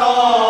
तो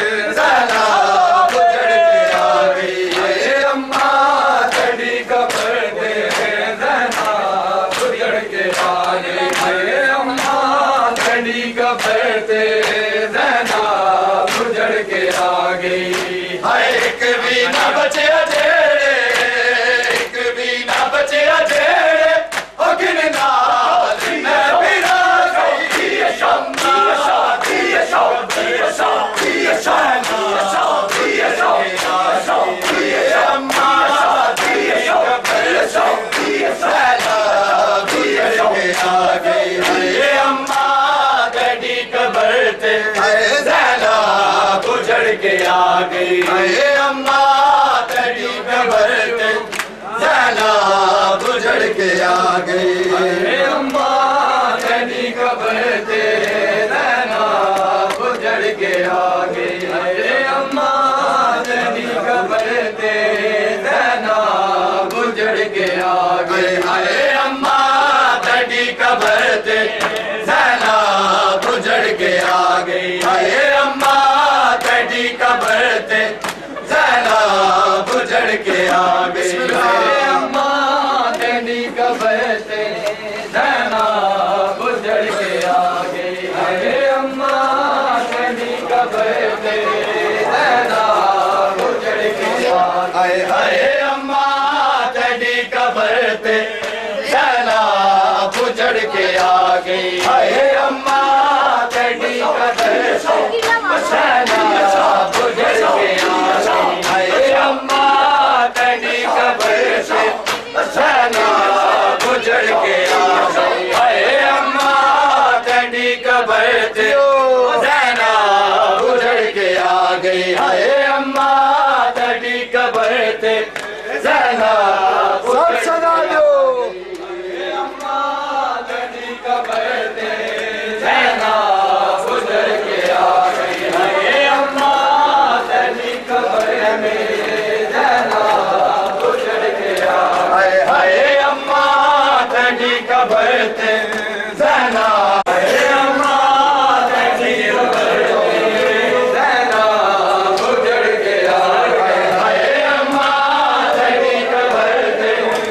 गई हाय एक भी ना बचे जेड़े एक भी ना बचे जेड़े ओ किन नाल मैं बिरा गई शम्मा के आ गई अरे अम्मा तेरी कब्र ते ज़ैनब उजड़ के आ गई अरे अम्मा तेरी कब्र ते ज़ैनब उजड़ के आ गई अरे अम्मा तेरी कब्र ते ज़ैनब उजड़ के आ गई अरे अम्मा तेरी कब्र ते ज़ैनब उजड़ के आ गई अरे अम्मा कब्र ते ज़ैनब उजड़ के आ गई अम्मा तेरी कब्र ते ज़ैनब उजड़ के आ गई अरे अम्मा तेरी कब्र ते ज़ैनब उजड़ के आ गई अरे अम्मा तेरी कब्र ते ज़ैनब उजड़ के आ गई अरे अम्मा तेरी कब्र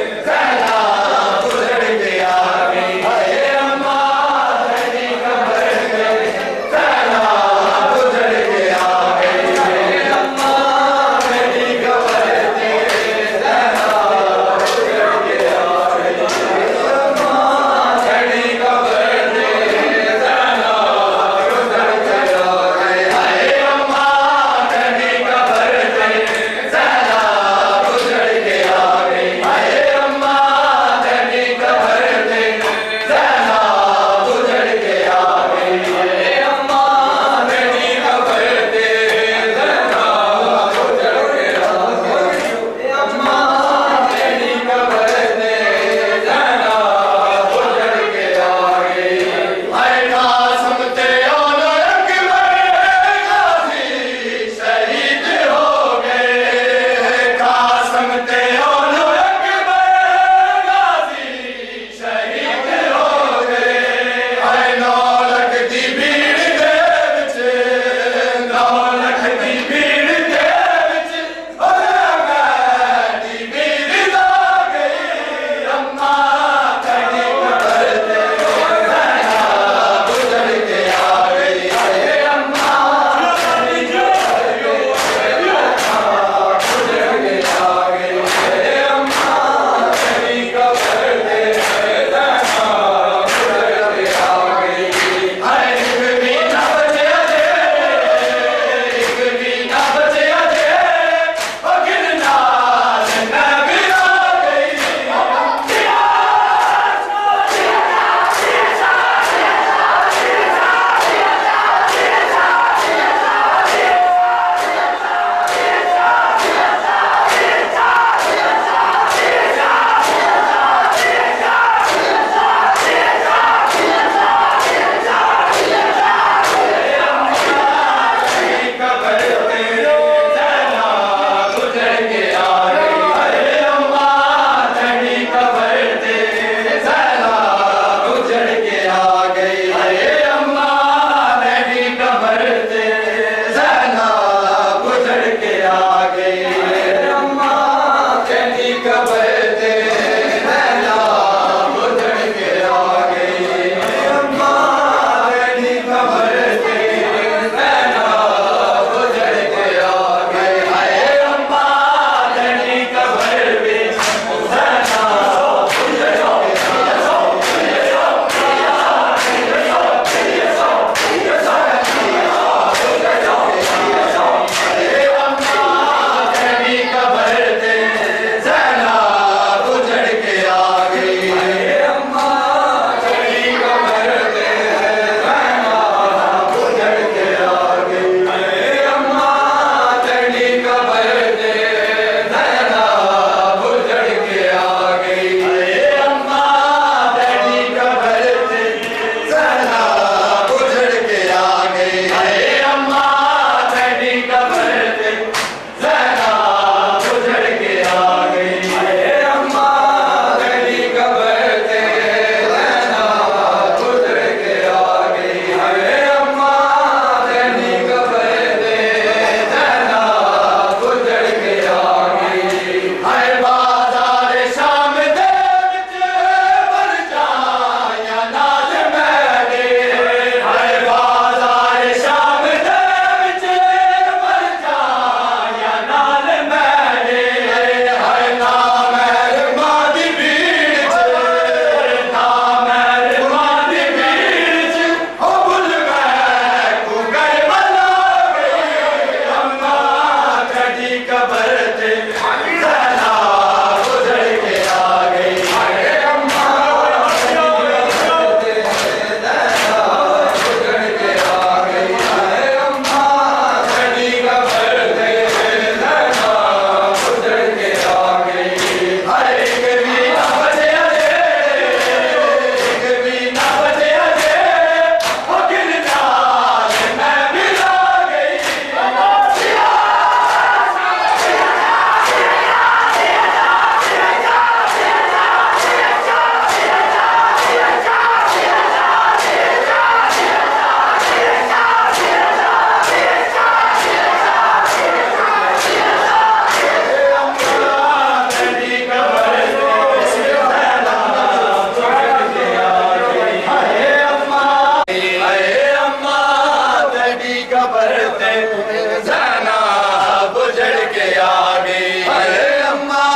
ज़ैनब उजड़ के आ गई। अरे अम्मा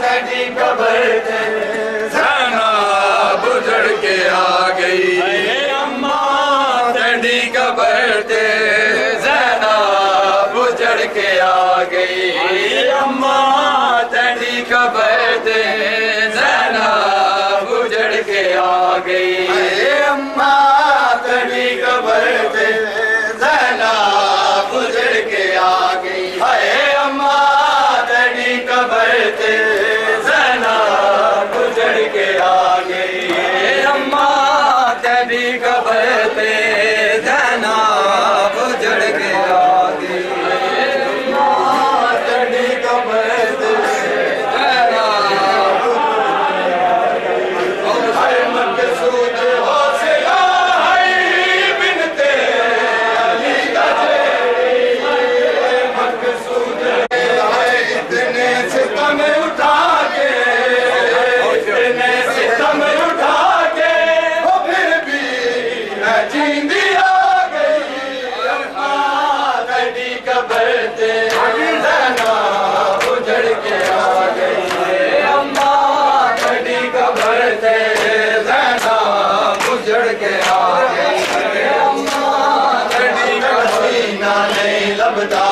तेरी कब्र ते ज़ैनब उजड़ के आ गई। अरे अम्मा तेरी कब्र ते ज़ैनब उजड़ के आ गई। अम्मा तेरी कब्र ते ज़ैनब उजड़ के आ गई। अम्मा तेरी कब्र ते ज़ैनब उजड़ के आ गई। हाय अम्मा तेरी कब्र ते ज़ैनब उजड़ के आ गई। अम्मा तेरी कब्र ते ज़ैनब उजड़ के आ गई। अम्मा तेरी कब्र ते ज़ैनब हाय मकसूद हौसला है बिनते अली का मकसूद है। इतने सितम उठा के इतने सितम उठा के वो फिर भी न जींदी आ गई। अम्मा तेरी कब्र ते ज़ैनब उजड़ के आ गई। अम्मा तेरी कब्र ते ज़ैनब उजड़ के आ गई। अम्मा तेरी सीना नहीं लभदा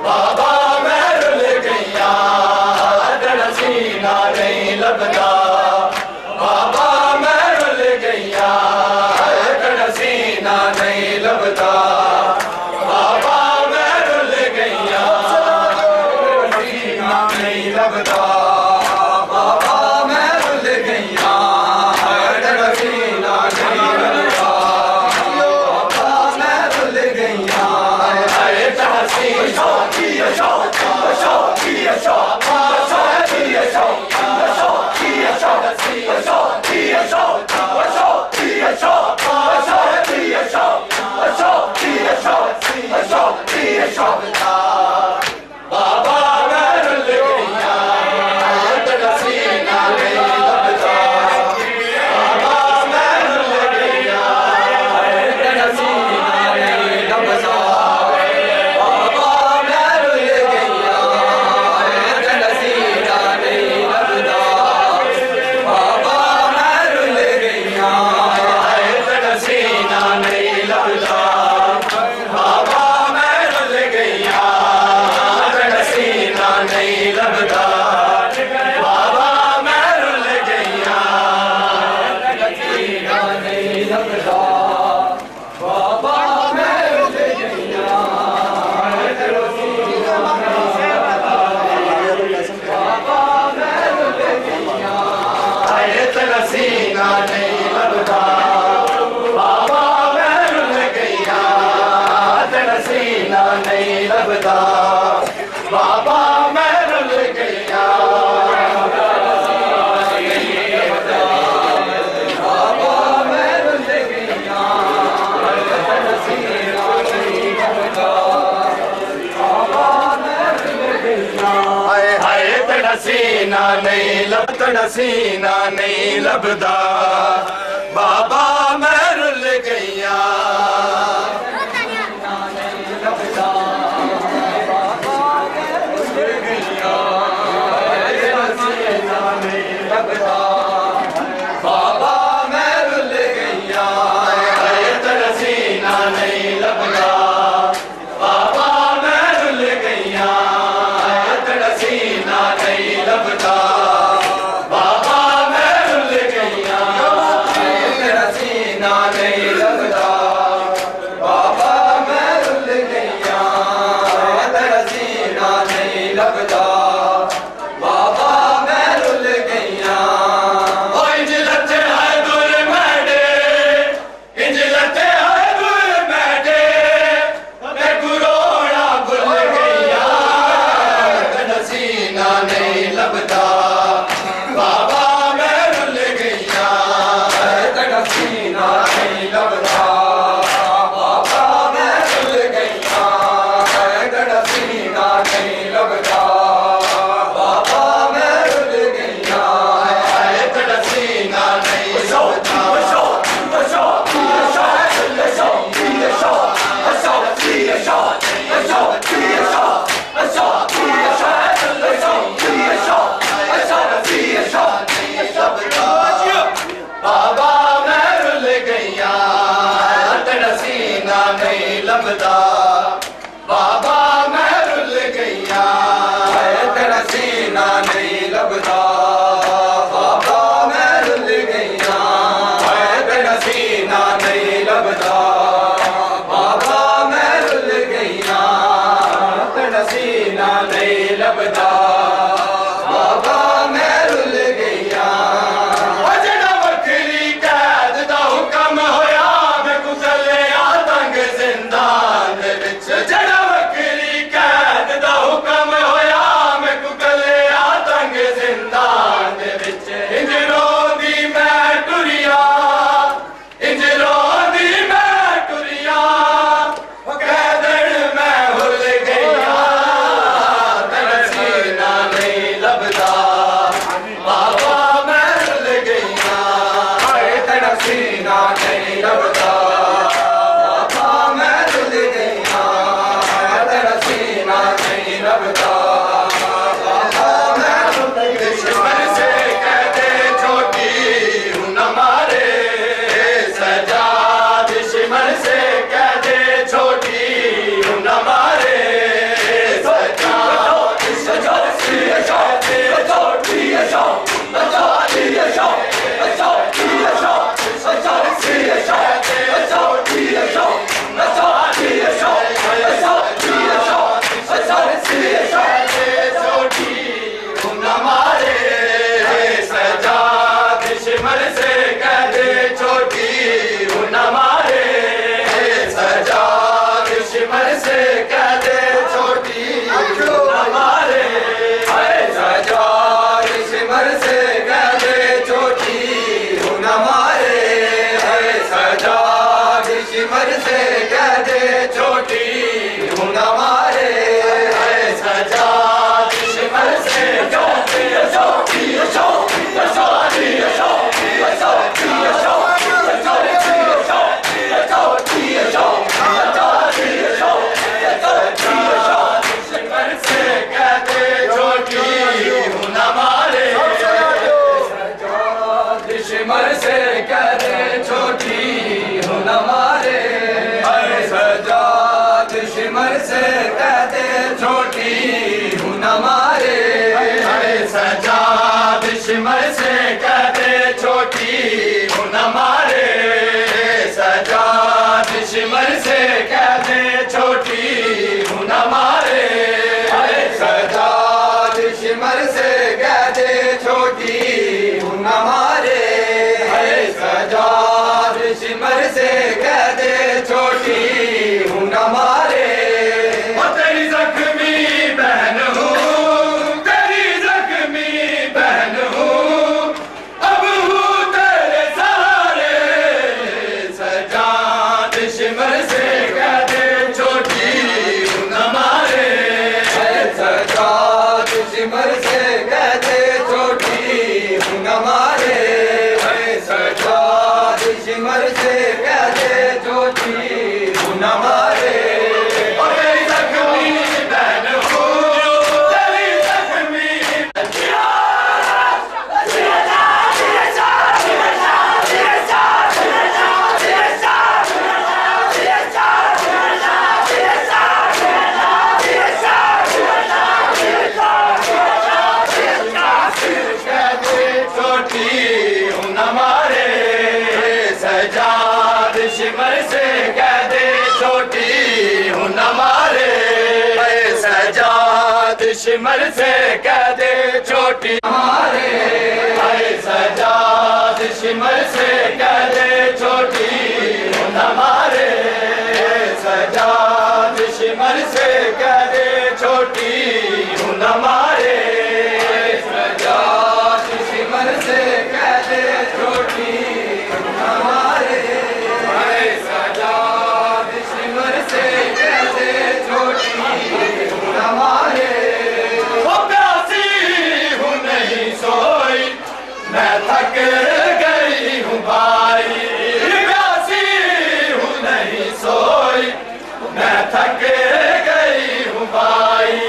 बाबा मैं रुल गईया। तेरा सीना नहीं लभदा बाबा मैं रुल गईया। तेरा सीना नहीं लभदा बाबा मैं रुल गईया। सीना नहीं लभदा बाबा मैं रुल गईया। तेरा सीना नहीं लभदा बाबा मैं रुल गईया। अरे तेरा सीना बाबा मैं रुल गईया। तेरा सीना नहीं लभदा बाबा मैं रुल गईया। तेरा सीना नहीं लभदा बाबा मैं रुल गईया। तेरा सीना नहीं लभदा बाबा मैं रुल गईया। तेरा सीना नहीं लभदा बाबा मैं रुल गईया। तेरा सीना नहीं लभदा बाबा मैं रुल गईया। तेरा सीना नहीं लभदा बाबा मैं रुल गईया। तेरा सीना नहीं लभदा बाबा मैं रुल गईया। तेरा सीना नहीं लभदा बाबा मैं रुल गईया। तेरा सीना नहीं लभदा बाबा मैं रुल गईया। बाबा मैं रुल गईया। तेरा सीना नहीं लभदा बाबा मैं रुल गईया। हाय हाय तेरा सीना नहीं तेरा सीना नहीं लभदा बाबा मैं रुल गईया। सीना लभदा बाबा मैं रुल गईया जड़ा वखरी कैद दा हुक्म होया मैं कुसलिया तंग जिंदान विच जड़ा वखरी कैद दा हुक्म होया मैं कुसलिया तंग जिंदान विच इंज रोंदी मैं टुरिया इंज रोंदी मैं टुरिया कैदन मैं हुल गईया तेरा सीना नहीं लभदा बाबा मैं रुल गईया तेरा सीना नहीं लभदा बाबा मैं रुल गईया तेरा सीना नहीं लभदा बाबा मैं रुल गईया दुश्मन से कहते छोटी हूं न मारे सजा दुश्मन से कहते छोटी हूं न मारे सजा दुश्मन से कहते छोटी दुश्मन से कहते छोटी हूं न मारे सजा दुश्मन से कहते छोटी हूं न मारे सजा दुश्मन से कहते छोटी हूं न मारे सजा दुश्मन से कहते छोटी हूं न मारे सजा दुश्मन से कहते छोटी हूं न मारे सजा दुश्मन से कहते छोटी हूं न मारे तेरी जख्मी बहन हूँ तेरी जख्मी बहन हूँ अब हूँ तेरे सहारे सजा दुश्मन से कहते छोटी हूं न मारे सजा दुश्मन से कहते छोटी हूं न मारे सजा दुश्मन से कहते छोटी हूं न मारे तेरी जख्मी बहन हूँ तेरी जख्मी छोटी हूं न मारे सजा दुश्मन से कहते छोटी हूं न मारे सजा दुश्मन से कहते छोटी हमारे सजा दुश्मन से कहते छोटी हूं न मारे सजा दुश्मन से कहते छोटी हूं न मारे सजा दुश्मन से कहते छोटी हूं न मारे सजा दुश्मन से कहते छोटी हूं न मारे प्यासी हूं नहीं सोई मैं थक गई हूं भाई प्यासी हूं नहीं सोई मैं थक गई हूं भाई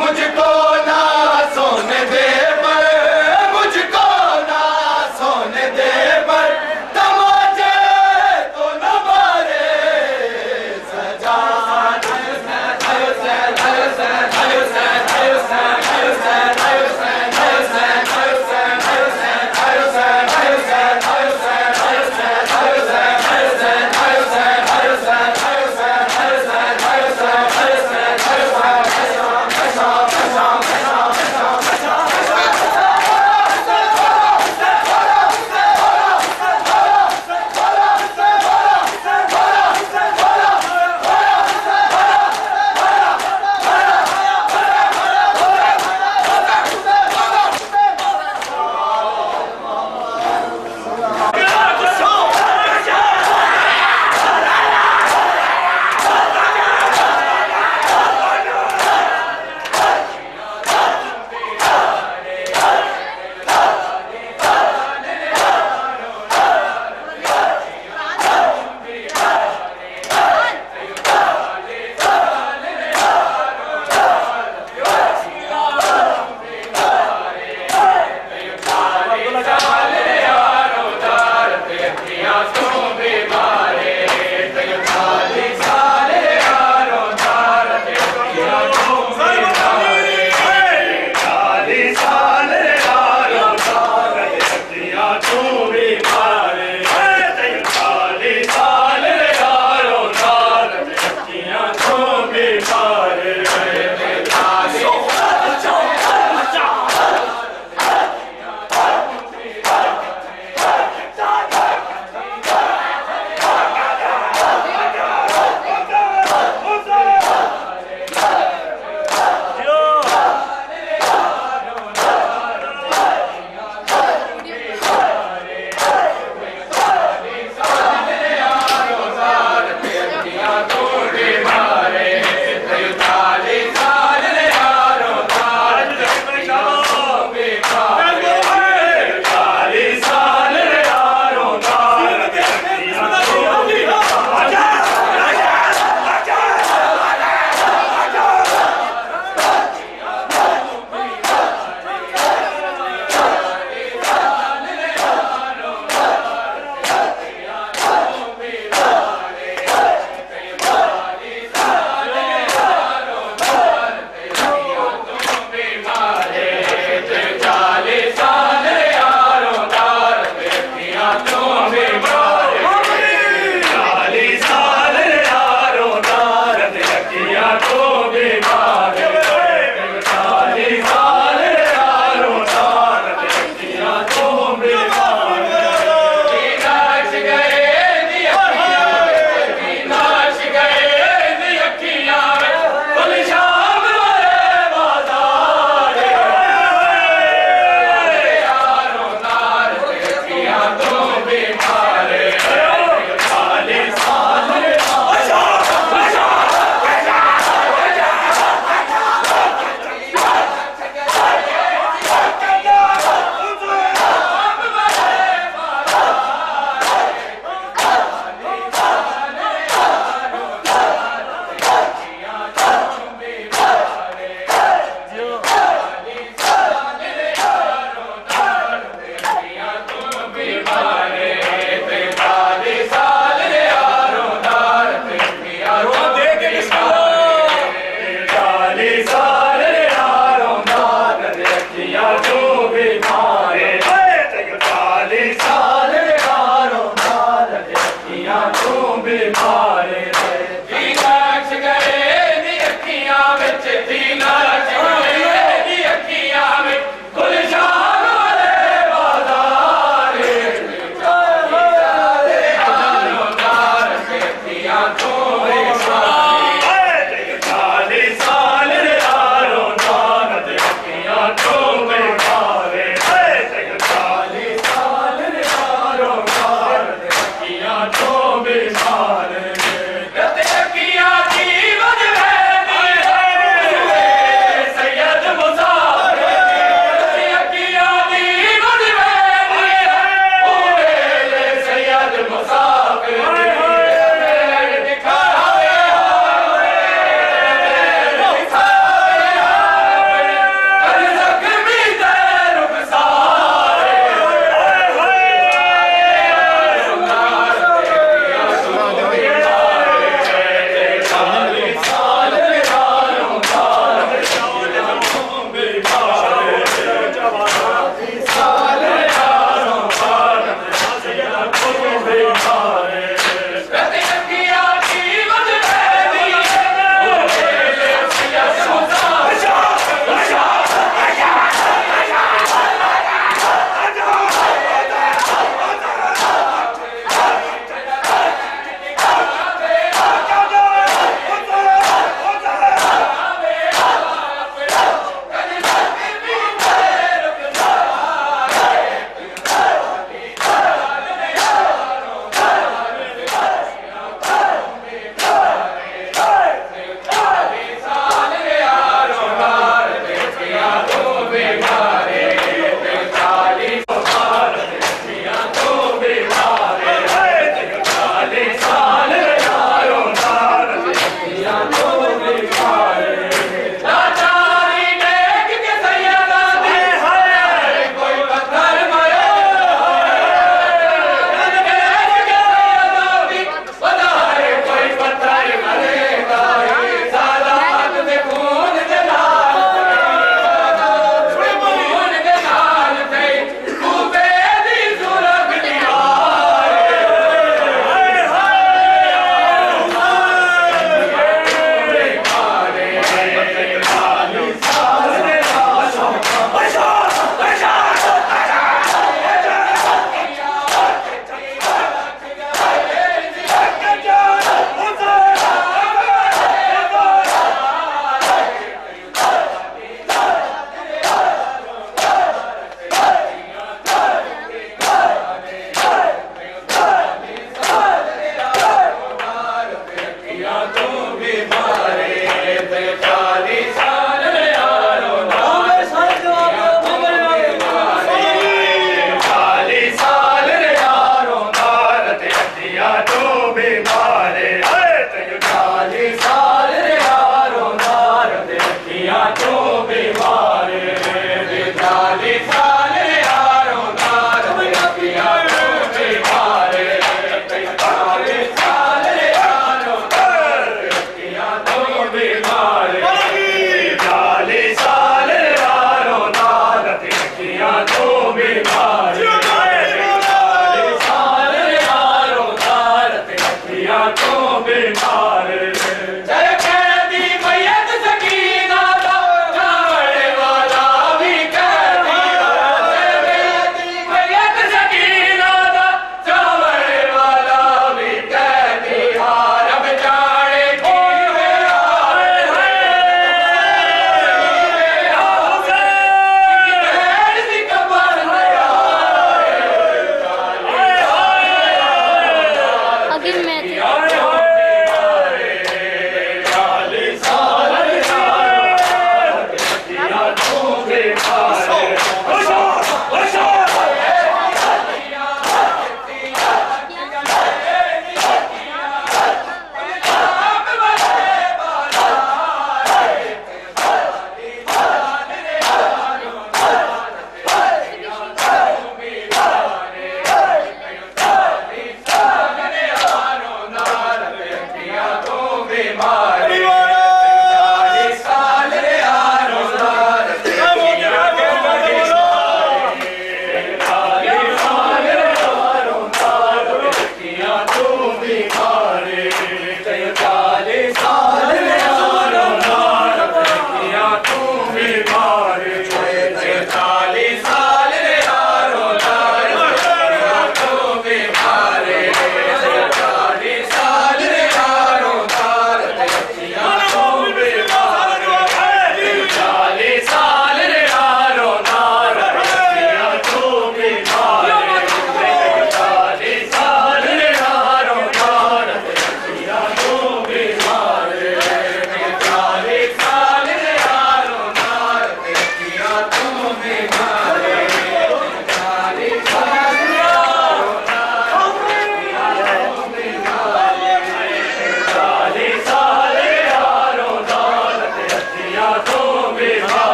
मुझको ना सोने दे मुझको ना सोने दे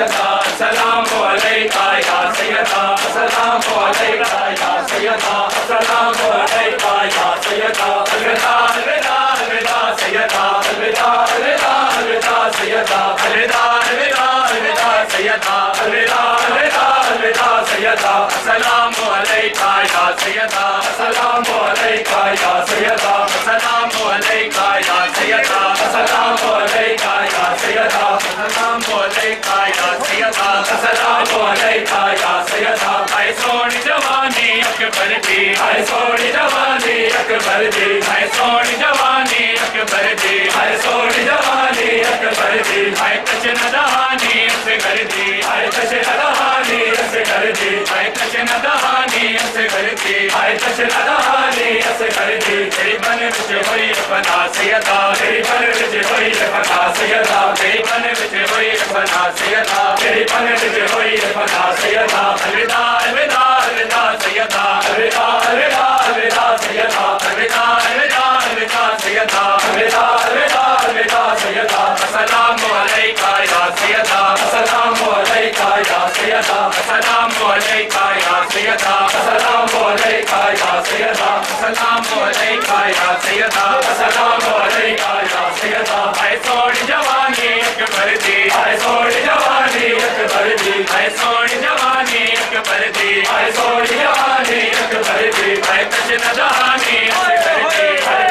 सैयदा अस्सलामु अलैका या सैयदा अस्सलामु अलैका या सैयदा अस्सलामु अलैका या सैयदा अलविदा अलविदा अलविदा सैयदा अलविदा अलविदा अलविदा सैयदा अलविदा अलविदा अलविदा सैयदा अलविदा अलविदा अलविदा सैयदा अस्सलामु अलैका या सैयदा अस्सलामु अलैका या सैयदा अस्सलामु अलैका या सैयदा अस्सलामु अलैका या सैयदा अस्सलामु अलैका या सैयदा अस्सलामु अलैका या सैयदा हाय सोनी जवानी अकबर दी हाय सोनी जवानी अकबर दी हाय सोनी जवानी अकबर दी हाय सोनी जवानी अकबर दी हाय तशन दहानी से कर दी हाय तशन दहानी से कर दी हाय तशन दहानी से कर दी हाय तशन दहानी से कर दी तेरी बन विच होई बना सैयदा तेरी बन विच होई बना सैयदा तेरी बन विच होई बना सैयदा तेरी बन विच होई बना सैयदा अलविदा अलविदा अलविदा सैयदा अलविदा अलविदा अलविदा सैयदा अलविदा अलविदा अलविदा सैयदा अलविदा अलविदा अलविदा सैयदा अस्सलामु अलैका या सैयदा अस्सलामु अलैका या सैयदा अस्सलामु अलैका या सैयदा अस्सलामु अलैका या सैयदा अस्सलामु अलैका या सैयदा अस्सलामु अलैका या सैयदा हाय सोनी जवानी अकबर दी हाय सोनी जवानी अकबर दी हाय सोनी जवानी अकबर दी हाय सोनी जवानी अकबर दी हाय तशन दहानी से कर दी हाय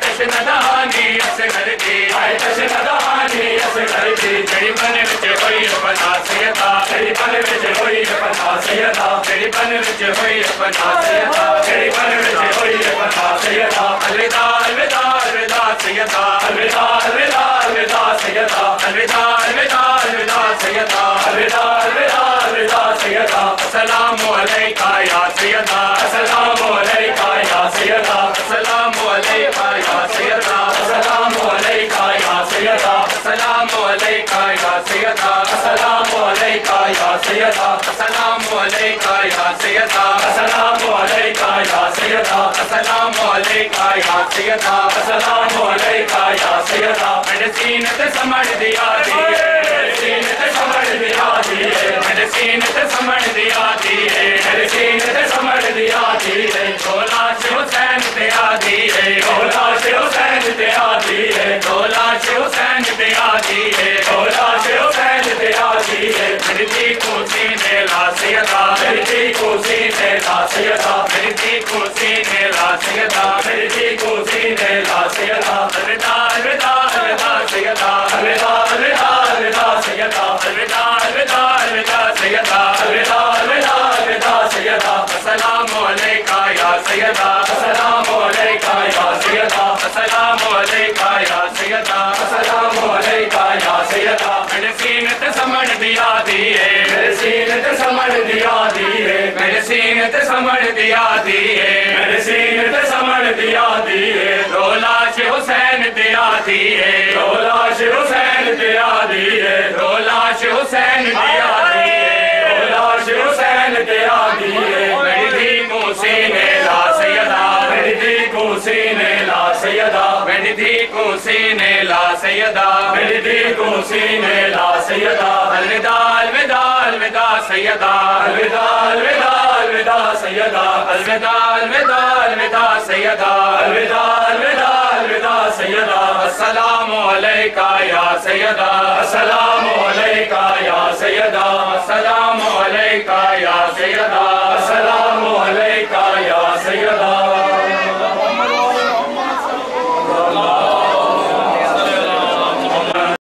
तशन दहानी से कर दी हाय तशन दहानी से कर दी तेरी बन विच होई बना सैयदा तेरी बन विच होई बना सैयदा तेरी बन विच होई बना सैयदा तेरी बन विच होई बना सैयदा अलविदा अलविदा अलविदा सैयदा अलविदा अलविदा अलविदा सैयदा अलविदा अलविदा अलविदा सैयदा अलविदा अलविदा अलविदा सैयदा अस्सलामु अलैका या सैयदा अस्सलामु अलैका या सैयदा अस्सलामु अलैका या सैयदा अस्सलामु अलैका या सैयदा अस्सलामु अलैका या सैयदा अस्सलामु अलैका या सैयदा अस्सलामु अलैका या सैयदा अस्सलामु अलैका या सैयदा अस्सलामु अलैका या सैयदा अस्सलामु अलैका या सैयदा मेडिसिन ते समझ दिया दी मेडिसिन ते समझ दिया दी मेडिसिन ते समझ दिया दी मेडिसिन ते समझ दिया दी ढोला से हुसैन ते आदी ढोला से हुसैन ते आदी ढोला से हुसैन ते आदी ढोला से हुसैन ते आदी मेरी दी को सीने ला सैयदा मेरी दी को सीने ला सैयदा मेरी दी को सीने ला सैयदा मेरी दी को सीने ला सैयदा अलविदा अलविदा अलविदा सैयदा अलविदा अलविदा अलविदा सैयदा अलविदा अलविदा अलविदा सैयदा अलविदा अलविदा अलविदा सैयदा अस्सलामु अलैका या सैयदा अस्सलामु अलैका या सैयदा अस्सलामु अलैका या सैयदा अस्सलामु अलैका या सैयदा मेडिसिन ते समझ दिया दी मेडिसिन ते समझ दिया दी मेडिसिन ते समझ दिया दी मेडिसिन ते समझ दिया दी ढोला से हुसैन ते आदी ढोला से हुसैन ते आदी ढोला से हुसैन ते आदी ढोला से हुसैन ते आदी मेरी दी को सीने ला सैयदा मेरी दी को सीने ला सैयदा मेरी दी को सीने ला सैयदा मेरी दी को सीने ला सैयदा अलविदा अलविदा अलविदा सैयदा अलविदा अलविदा अलविदा सैयदा अलविदा अलविदा अलविदा सैयदा अलविदा अलविदा अलविदा सैयदा अस्सलामु अलैका या सैयदा अस्सलामु अलैका या सैयदा अस्सलामु अलैका या सैयदा अस्सलामु